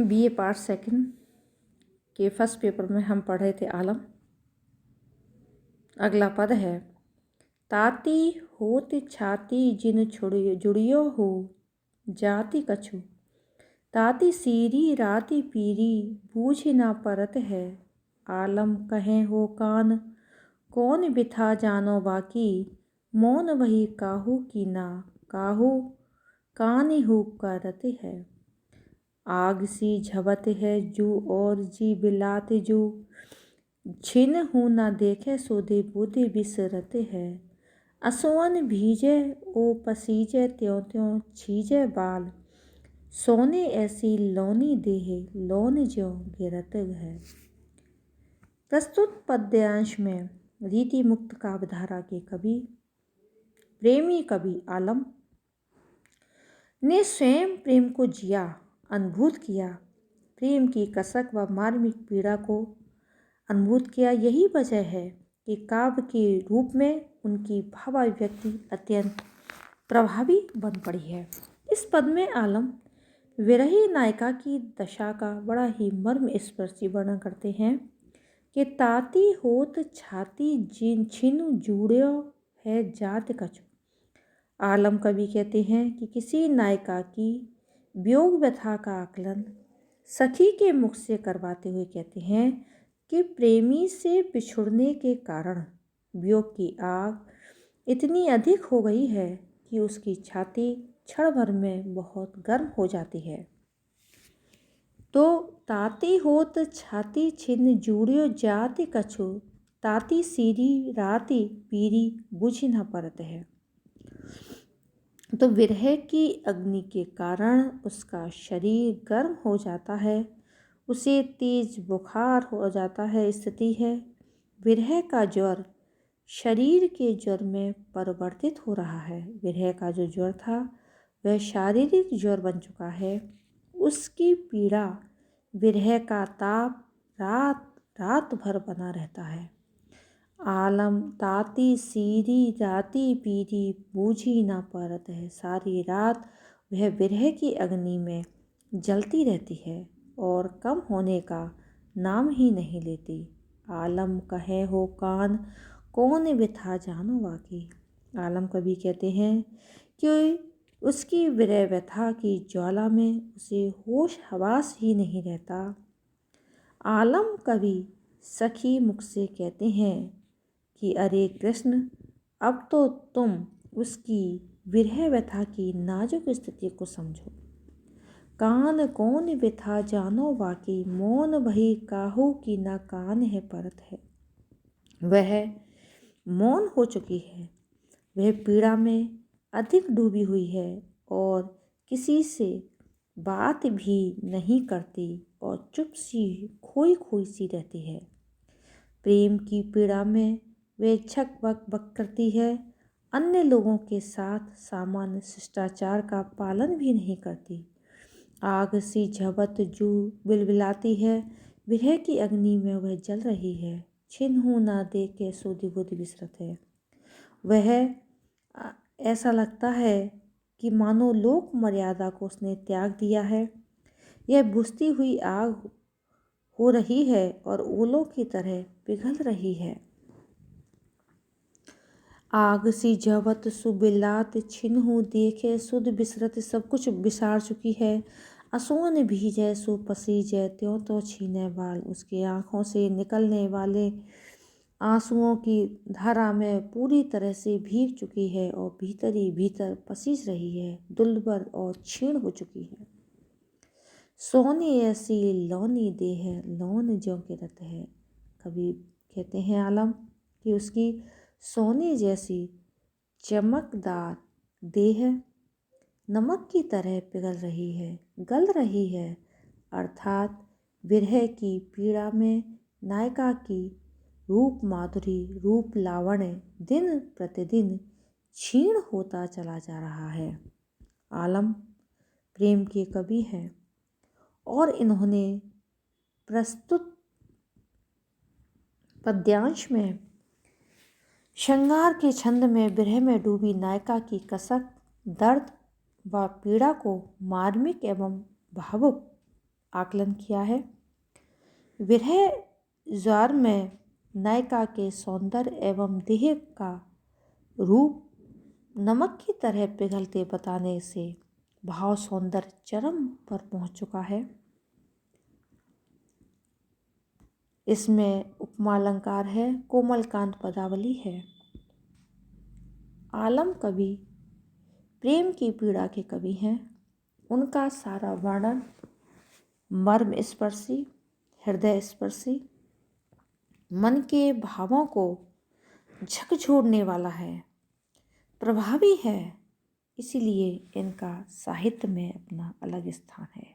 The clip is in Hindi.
बीए पार्ट सेकंड के फर्स्ट पेपर में हम पढ़ रहे थे आलम। अगला पद है, ताती होत छाती जिन जुड़ियो हो जाति कछु, ताती सीरी राती पीरी बूझ ना परत है, आलम कहे हो कान कौन बिथा जानो बाकी, मौन वही काहू की ना काहू कानी हु करत है, आग सी झबत है जू और जी बिलात जू, छिन हूँ ना देखे सोदे बुद्धि बिसरत है, असोअन भीजे ओ पसीजे त्यों त्यों छीजे बाल, सोने ऐसी लौनी देहे लौन ज्यों गिरत है। प्रस्तुत पद्यांश में रीति मुक्त काव्यधारा के कवि प्रेमी कवि आलम ने स्वयं प्रेम को जिया, अनुभूत किया, प्रेम की कसक व मार्मिक पीड़ा को अनुभूत किया। यही वजह है कि काव्य के रूप में उनकी भावाभिव्यक्ति अत्यंत प्रभावी बन पड़ी है। इस पद में आलम विरही नायिका की दशा का बड़ा ही मर्म स्पर्शी वर्णन करते हैं कि ताती होत छाती जिन छिनु जुड़्यो है जात कछु। आलम कवि कहते हैं कि किसी नायिका की वियोग व्यथा का आकलन सखी के मुख से करवाते हुए कहते हैं कि प्रेमी से बिछुड़ने के कारण वियोग की आग इतनी अधिक हो गई है कि उसकी छाती क्षण भर में बहुत गर्म हो जाती है। तो ताती होत छाती छिन जुड़ियो जाति कछु, ताती सीरी राती पीरी बुझ न परत है। तो विरह की अग्नि के कारण उसका शरीर गर्म हो जाता है, उसे तेज बुखार हो जाता है, स्थिति है। विरह का ज्वर शरीर के ज्वर में परिवर्तित हो रहा है। विरह का जो ज्वर था वह शारीरिक ज्वर बन चुका है। उसकी पीड़ा, विरह का ताप रात रात भर बना रहता है। आलम ताती सीरी राती पीरी बूझी ना परत है। सारी रात वह विरह की अग्नि में जलती रहती है और कम होने का नाम ही नहीं लेती। आलम कहे हो कान कौन बिथा जानो बाकी। आलम कवि कहते हैं कि उसकी विरह व्यथा की ज्वाला में उसे होश हवास ही नहीं रहता। आलम कवि सखी मुख से कहते हैं कि अरे कृष्ण, अब तो तुम उसकी विरह व्यथा की नाजुक स्थिति को समझो। कान कौन बिथा जानो बाकी, मौन वही काहू की ना कान है परत है। वह मौन हो चुकी है, वह पीड़ा में अधिक डूबी हुई है और किसी से बात भी नहीं करती और चुप सी खोई खोई सी रहती है। प्रेम की पीड़ा में वे छक बक बक करती है, अन्य लोगों के साथ सामान्य शिष्टाचार का पालन भी नहीं करती। आग सी झपत जू बिलबिलाती है, विरह की अग्नि में वह जल रही है। छिन्हू ना दे के सोधी बुद्धि बिसरत है। वह ऐसा लगता है कि मानो लोक मर्यादा को उसने त्याग दिया है। यह बुझती हुई आग हो रही है और ओलों की तरह पिघल रही है। आग सी झपत सुबिलात छिन्हू देखे सुध बिसरत, सब कुछ बिसार चुकी है। असोन भीजै सो पसीजै त्यों तो छीने बाल, उसकी आँखों से निकलने वाले आंसुओं की धारा में पूरी तरह से भीग चुकी है और भीतर ही भीतर पसीज रही है, दुर्बल और क्षीण हो चुकी है। सोने ऐसी लौनी देह लौन ज्यों गिरत है। कभी कहते हैं आलम कि उसकी सोने जैसी चमकदार देह नमक की तरह पिघल रही है, गल रही है। अर्थात विरह की पीड़ा में नायिका की रूप माधुरी, रूप लावण्य दिन प्रतिदिन क्षीण होता चला जा रहा है। आलम प्रेम के कवि हैं और इन्होंने प्रस्तुत पद्यांश में श्रृंगार के छंद में विरह में डूबी नायिका की कसक, दर्द व पीड़ा को मार्मिक एवं भावुक आकलन किया है। विरह ज्वार में नायिका के सौंदर्य एवं देह का रूप नमक की तरह पिघलते बताने से भाव सौंदर्य चरम पर पहुंच चुका है। इसमें उपमा अलंकार है, कोमलकांत पदावली है। आलम कवि प्रेम की पीड़ा के कवि हैं। उनका सारा वर्णन मर्म स्पर्शी, हृदय स्पर्शी, मन के भावों को झकझोरने वाला है, प्रभावी है। इसीलिए इनका साहित्य में अपना अलग स्थान है।